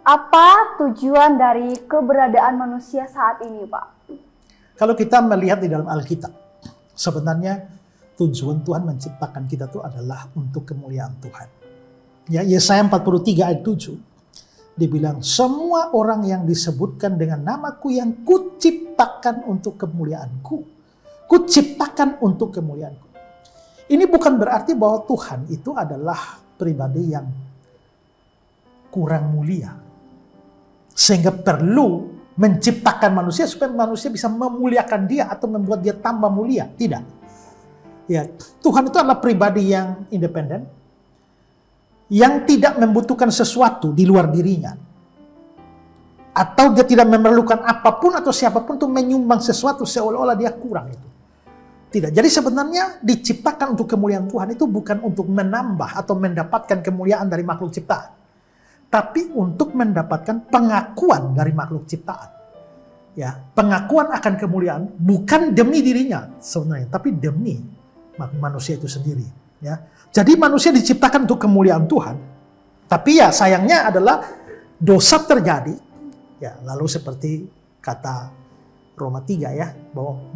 Apa tujuan dari keberadaan manusia saat ini, Pak? Kalau kita melihat di dalam Alkitab, sebenarnya tujuan Tuhan menciptakan kita itu adalah untuk kemuliaan Tuhan. Ya, Yesaya 43 ayat 7, dibilang semua orang yang disebutkan dengan namaku yang kuciptakan untuk kemuliaanku. Kuciptakan untuk kemuliaanku. Ini bukan berarti bahwa Tuhan itu adalah pribadi yang kurang mulia, sehingga perlu menciptakan manusia supaya manusia bisa memuliakan dia atau membuat dia tambah mulia. Tidak. Ya, Tuhan itu adalah pribadi yang independen, yang tidak membutuhkan sesuatu di luar dirinya, atau dia tidak memerlukan apapun atau siapapun untuk menyumbang sesuatu seolah-olah dia kurang itu. Tidak. Jadi sebenarnya diciptakan untuk kemuliaan Tuhan itu bukan untuk menambah atau mendapatkan kemuliaan dari makhluk ciptaan, tapi untuk mendapatkan pengakuan dari makhluk ciptaan. Ya, pengakuan akan kemuliaan bukan demi dirinya sebenarnya, tapi demi manusia itu sendiri. Ya, jadi manusia diciptakan untuk kemuliaan Tuhan, tapi ya sayangnya adalah dosa terjadi. Ya, lalu seperti kata Roma 3 ya, bahwa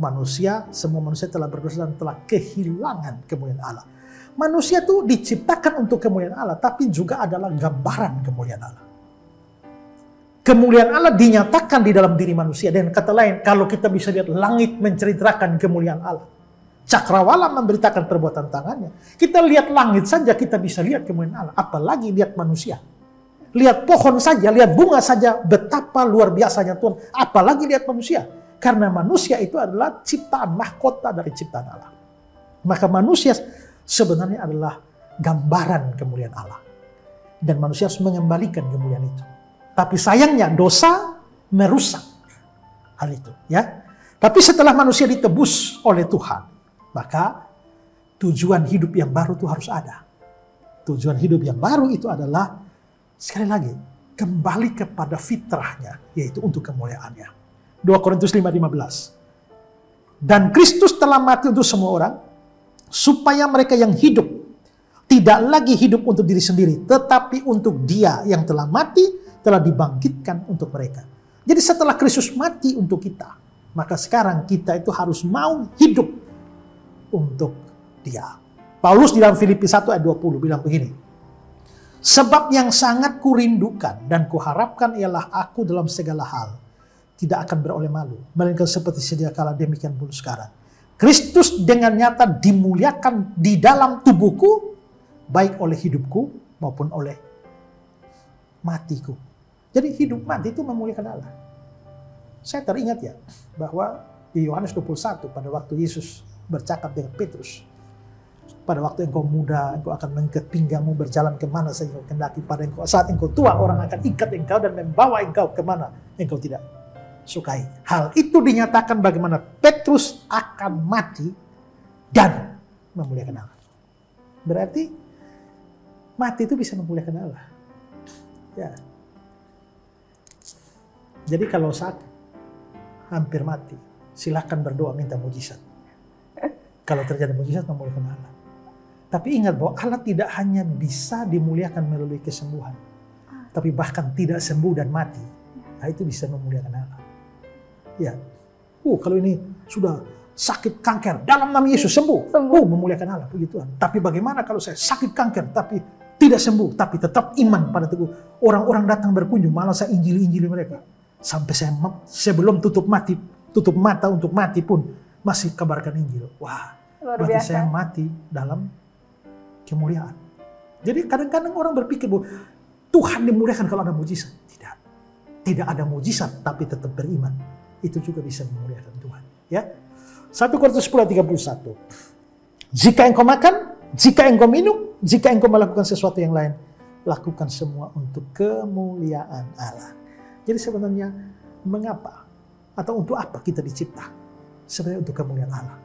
semua manusia telah berdosa dan telah kehilangan kemuliaan Allah. Manusia itu diciptakan untuk kemuliaan Allah, tapi juga adalah gambaran kemuliaan Allah. Kemuliaan Allah dinyatakan di dalam diri manusia. Dan kata lain, kalau kita bisa lihat langit menceritakan kemuliaan Allah, cakrawala memberitakan perbuatan tangannya. Kita lihat langit saja kita bisa lihat kemuliaan Allah, apalagi lihat manusia. Lihat pohon saja, lihat bunga saja, betapa luar biasanya Tuhan, apalagi lihat manusia. Karena manusia itu adalah ciptaan, mahkota dari ciptaan Allah. Maka manusia sebenarnya adalah gambaran kemuliaan Allah. Dan manusia harus mengembalikan kemuliaan itu. Tapi sayangnya dosa merusak hal itu. Ya. Tapi setelah manusia ditebus oleh Tuhan, maka tujuan hidup yang baru itu harus ada. Tujuan hidup yang baru itu adalah, sekali lagi, kembali kepada fitrahnya, yaitu untuk kemuliaannya. 2 Korintus 5:15. Dan Kristus telah mati untuk semua orang, supaya mereka yang hidup tidak lagi hidup untuk diri sendiri, tetapi untuk Dia yang telah mati, telah dibangkitkan untuk mereka. Jadi setelah Kristus mati untuk kita, maka sekarang kita itu harus mau hidup untuk Dia. Paulus di dalam Filipi 1 ayat 20 bilang begini, sebab yang sangat kurindukan dan kuharapkan ialah aku dalam segala hal tidak akan beroleh malu, melainkan seperti sedia kala demikian pun sekarang. Kristus dengan nyata dimuliakan di dalam tubuhku, baik oleh hidupku maupun oleh matiku. Jadi hidup mati itu memuliakan Allah. Saya teringat ya, bahwa di Yohanes 21 pada waktu Yesus bercakap dengan Petrus, pada waktu engkau muda, engkau akan mengikat pinggangmu berjalan kemana saja engkau kendaki. Saat engkau tua, orang akan ikat engkau dan membawa engkau kemana engkau tidak sukai. Hal itu dinyatakan bagaimana Petrus akan mati dan memuliakan Allah. Berarti mati itu bisa memuliakan Allah. Ya. Jadi kalau sakit, hampir mati, silakan berdoa minta mujizat. Kalau terjadi mujizat, memuliakan Allah. Tapi ingat bahwa Allah tidak hanya bisa dimuliakan melalui kesembuhan, tapi bahkan tidak sembuh dan mati, nah itu bisa memuliakan Allah. Ya, kalau ini sudah sakit kanker, dalam nama Yesus sembuh. Memuliakan Allah, puji Tuhan. Tapi bagaimana kalau saya sakit kanker, tapi tidak sembuh, tapi tetap iman pada teguh. Orang-orang datang berkunjung, malah saya injili mereka. Sampai saya belum tutup mata untuk mati pun, masih kabarkan Injil. Wah, berarti saya mati dalam kemuliaan. Jadi kadang-kadang orang berpikir bahwa Tuhan dimuliakan kalau ada mujizat. Tidak. Tidak ada mujizat, tapi tetap beriman. Itu juga bisa memuliakan Tuhan. Ya. 1 Korintus 10:31. Jika engkau makan, jika engkau minum, jika engkau melakukan sesuatu yang lain, lakukan semua untuk kemuliaan Allah. Jadi sebenarnya mengapa atau untuk apa kita dicipta? Sebenarnya untuk kemuliaan Allah.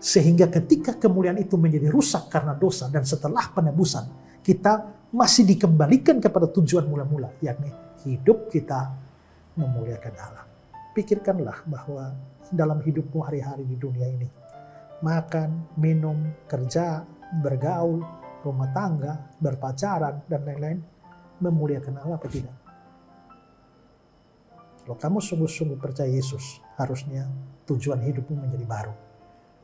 Sehingga ketika kemuliaan itu menjadi rusak karena dosa dan setelah penebusan, kita masih dikembalikan kepada tujuan mula-mula, yakni hidup kita memuliakan Allah. Pikirkanlah bahwa dalam hidupmu hari-hari di dunia ini, makan, minum, kerja, bergaul, rumah tangga, berpacaran, dan lain-lain, memuliakan Allah apa tidak? Kalau kamu sungguh-sungguh percaya Yesus, harusnya tujuan hidupmu menjadi baru,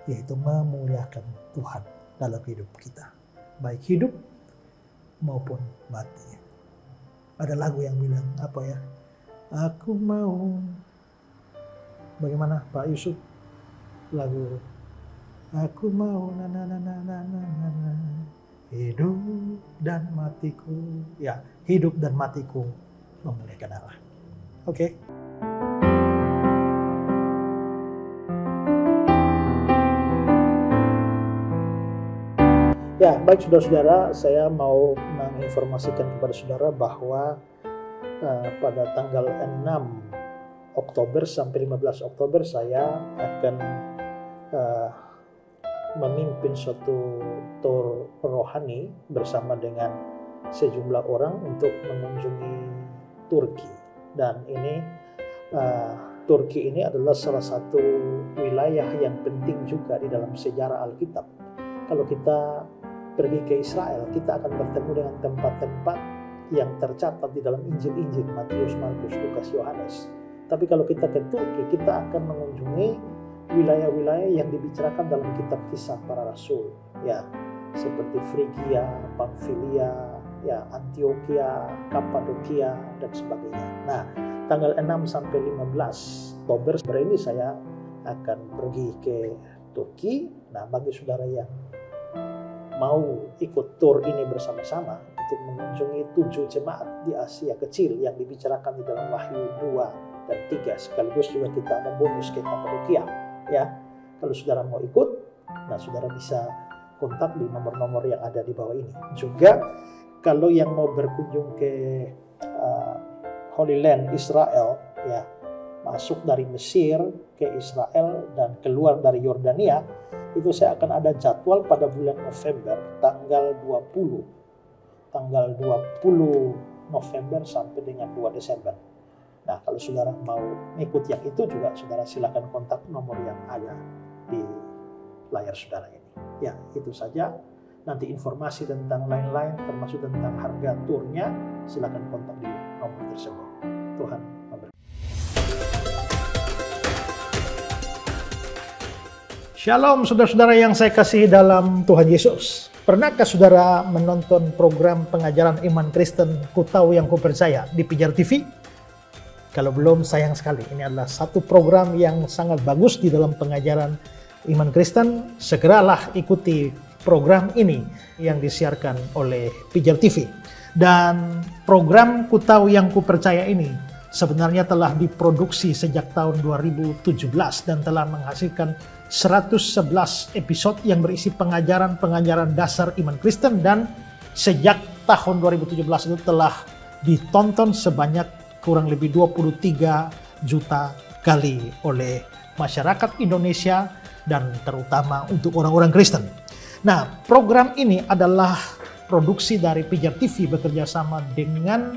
yaitu memuliakan Tuhan dalam hidup kita, baik hidup maupun mati. Ada lagu yang bilang apa ya? Aku mau, bagaimana Pak Yusuf? Lagu aku mau na na na na na na na, hidup dan matiku, ya hidup dan matiku memuliakan Allah. Oke. Ya, baik saudara-saudara, saya mau menginformasikan kepada saudara bahwa pada tanggal 6 Oktober sampai 15 Oktober saya akan memimpin suatu tour rohani bersama dengan sejumlah orang untuk mengunjungi Turki. Dan ini Turki ini adalah salah satu wilayah yang penting juga di dalam sejarah Alkitab. Kalau kita pergi ke Israel, kita akan bertemu dengan tempat-tempat yang tercatat di dalam Injil-Injil Matius, Markus, Lukas, Yohanes. Tapi kalau kita ke Turki, kita akan mengunjungi wilayah-wilayah yang dibicarakan dalam kitab Kisah Para Rasul, ya, seperti Frigia, Pamfilia, ya, Antioquia, Kapadokia dan sebagainya. Nah, tanggal 6 sampai 15 Oktober ini saya akan pergi ke Turki. Nah, bagi saudara yang mau ikut tur ini bersama-sama untuk mengunjungi 7 jemaat di Asia Kecil yang dibicarakan di dalam Wahyu 2 dan 3, sekaligus juga kita ada bonus ke Kapadokia, ya. Kalau saudara mau ikut, nah saudara bisa kontak di nomor-nomor yang ada di bawah ini. Juga kalau yang mau berkunjung ke Holy Land Israel, ya, masuk dari Mesir ke Israel dan keluar dari Yordania, itu saya akan ada jadwal pada bulan November tanggal 20 November sampai dengan 2 Desember. Nah, kalau saudara mau ikut yang itu juga, saudara silakan kontak nomor yang ada di layar saudara ini. Ya, itu saja. Nanti informasi tentang lain-lain, termasuk tentang harga turnya, silakan kontak di nomor tersebut. Tuhan memberkati. Shalom saudara-saudara yang saya kasihi dalam Tuhan Yesus. Pernahkah saudara menonton program pengajaran iman Kristen Ku Tahu Yang Ku Percaya di Pijar TV? Kalau belum, sayang sekali. Ini adalah satu program yang sangat bagus di dalam pengajaran iman Kristen. Segeralah ikuti program ini yang disiarkan oleh Pijar TV. Dan program Ku Tahu Yang Ku Percaya ini sebenarnya telah diproduksi sejak tahun 2017 dan telah menghasilkan 111 episode yang berisi pengajaran-pengajaran dasar iman Kristen, dan sejak tahun 2017 itu telah ditonton sebanyak kurang lebih 23 juta kali oleh masyarakat Indonesia dan terutama untuk orang-orang Kristen. Nah, program ini adalah produksi dari Pijar TV bekerja sama dengan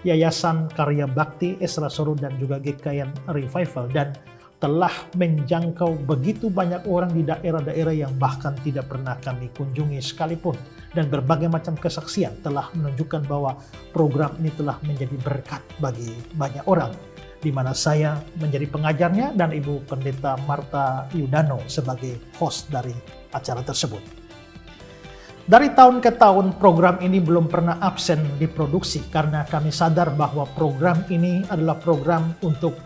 Yayasan Karya Bakti Esra Soru dan juga GKN Revival, dan telah menjangkau begitu banyak orang di daerah-daerah yang bahkan tidak pernah kami kunjungi sekalipun. Dan berbagai macam kesaksian telah menunjukkan bahwa program ini telah menjadi berkat bagi banyak orang, di mana saya menjadi pengajarnya dan Ibu Pendeta Marta Yudano sebagai host dari acara tersebut. Dari tahun ke tahun program ini belum pernah absen diproduksi karena kami sadar bahwa program ini adalah program untuk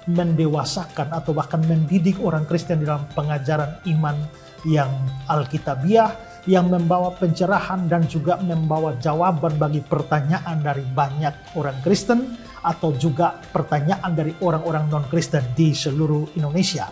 mendewasakan atau bahkan mendidik orang Kristen dalam pengajaran iman yang alkitabiah, yang membawa pencerahan dan juga membawa jawaban bagi pertanyaan dari banyak orang Kristen atau juga pertanyaan dari orang-orang non-Kristen di seluruh Indonesia.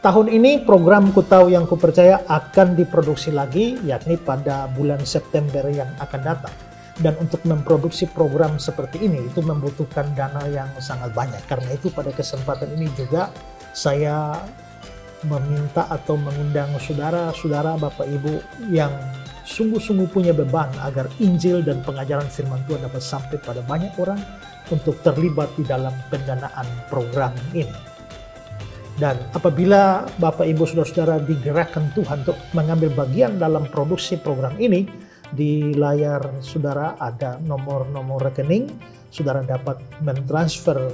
Tahun ini program Ku Tahu Yang Ku Percaya akan diproduksi lagi, yakni pada bulan September yang akan datang. Dan untuk memproduksi program seperti ini itu membutuhkan dana yang sangat banyak. Karena itu pada kesempatan ini juga saya meminta atau mengundang saudara-saudara, Bapak Ibu yang sungguh-sungguh punya beban agar Injil dan pengajaran firman Tuhan dapat sampai pada banyak orang untuk terlibat di dalam pendanaan program ini. Dan apabila Bapak Ibu saudara-saudara digerakkan Tuhan untuk mengambil bagian dalam produksi program ini, Di layar saudara ada nomor-nomor rekening. Saudara dapat mentransfer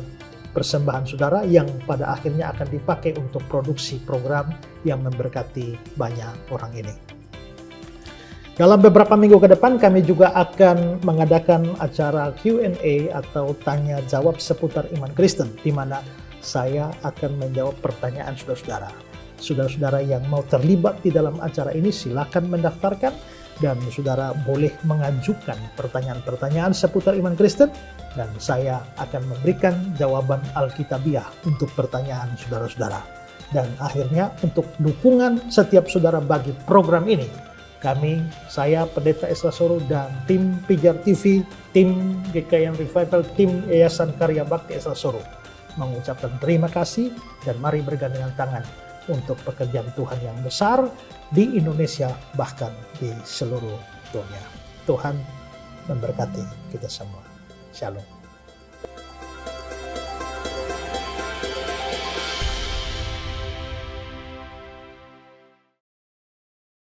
persembahan saudara yang pada akhirnya akan dipakai untuk produksi program yang memberkati banyak orang ini. Dalam beberapa minggu ke depan kami juga akan mengadakan acara Q&A atau tanya jawab seputar iman Kristen, di mana saya akan menjawab pertanyaan saudara-saudara. Saudara-saudara yang mau terlibat di dalam acara ini silakan mendaftarkan, dan saudara boleh mengajukan pertanyaan-pertanyaan seputar iman Kristen, dan saya akan memberikan jawaban Alkitabiah untuk pertanyaan saudara-saudara. Dan akhirnya untuk dukungan setiap saudara bagi program ini, saya Pendeta Ezra Soru dan tim Pijar TV, tim GKIM Revival, tim Yayasan Karya Bakti Ezra Soru mengucapkan terima kasih, dan mari bergandengan tangan untuk pekerjaan Tuhan yang besar di Indonesia, bahkan di seluruh dunia. Tuhan memberkati kita semua. Shalom.